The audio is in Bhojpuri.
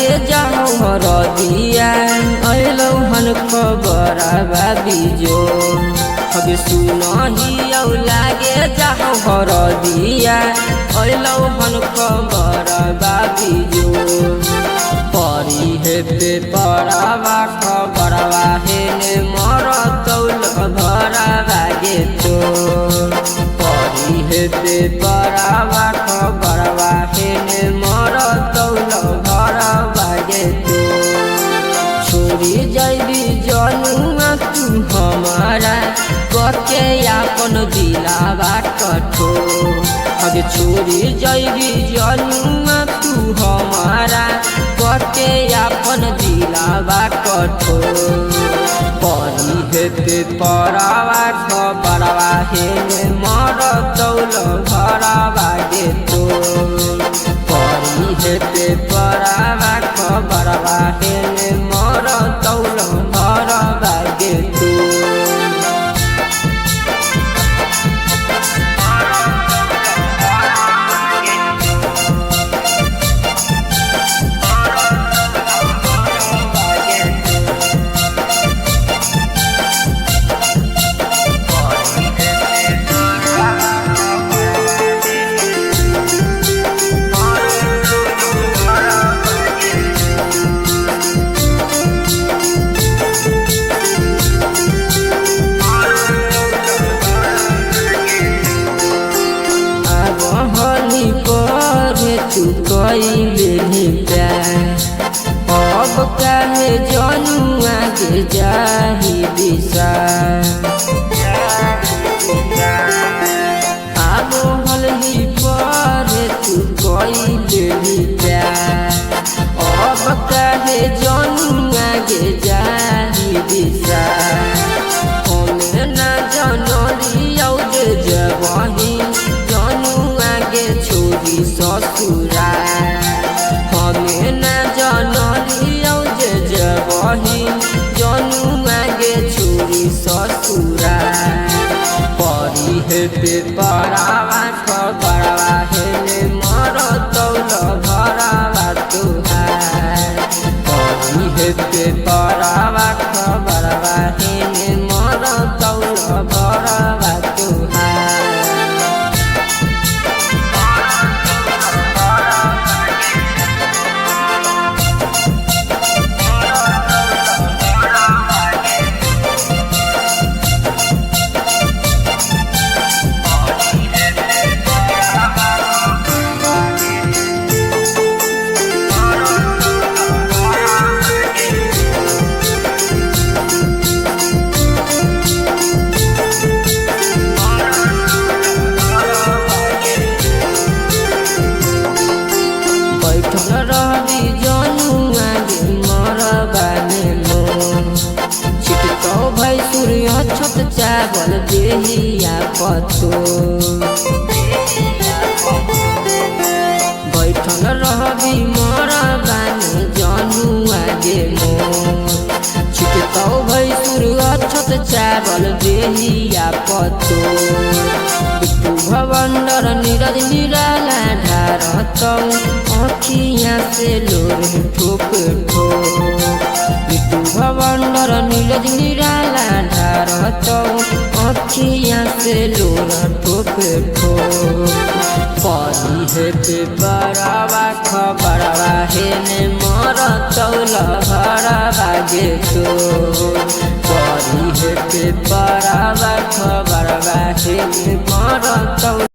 लागे जाओ हरदिया अइलौहन खबरबा बिजो हबे सुनहियौ लागे जाओ हरदिया अइलौहन खबरबा बिजो परी हेबे परबा खबरबा हेने मरतौल घरबा गेतो परी हेबे परबा खबरबा हेने मरतौल घरबा गेतो छोड़ी जाइबी जनुआ तू हमारा कके आपन दिलावा कठोर अबे छोड़ी जाइबी जनुआ तू हमारा कके आपन दिलावा कठोर परी हेबे परबा खबरबा हेने मरतौल घरबा गेतो परी हेबे परबा खबरबा हेने मरतौल घरबा गेतो तू कइले प्यार अब काहे जनुआ के जाही विसार अब हलही पर तू कइले प्यार अब काहे जनुआ के जाही विसार हमें ना जनलियौ जे जबही जनुआ के छोड़ी ससुरा हमें न जनलियौ जे जबही जनुआ के छोड़ी ससुरा परी हेबे परबा खबरबा हेने मरतौल घरबा तुहार परी हेबे परबा खबरबा हेने मरतौल घरबा तुहार रवि जनुआ गे मरबा नेलो छिटकौ भई सूर्य छत चावल देहिया पतो बैठल रहबी मरबा ने जनुआ गे छिटकौ भई सूर्य छत चावल देहिया पतो भवंडर नीरज निराला ढारतौ अखियाँ से लोर ठोक ठोक बिटू भवंडर नीरज निराला ढारतौ अखियाँ से लोर ठोक ठोक परी हेबे परबा खबरबा हेने मरतौल घरबा गेतो परी हेबे परबा खबरबा हेने मरतौल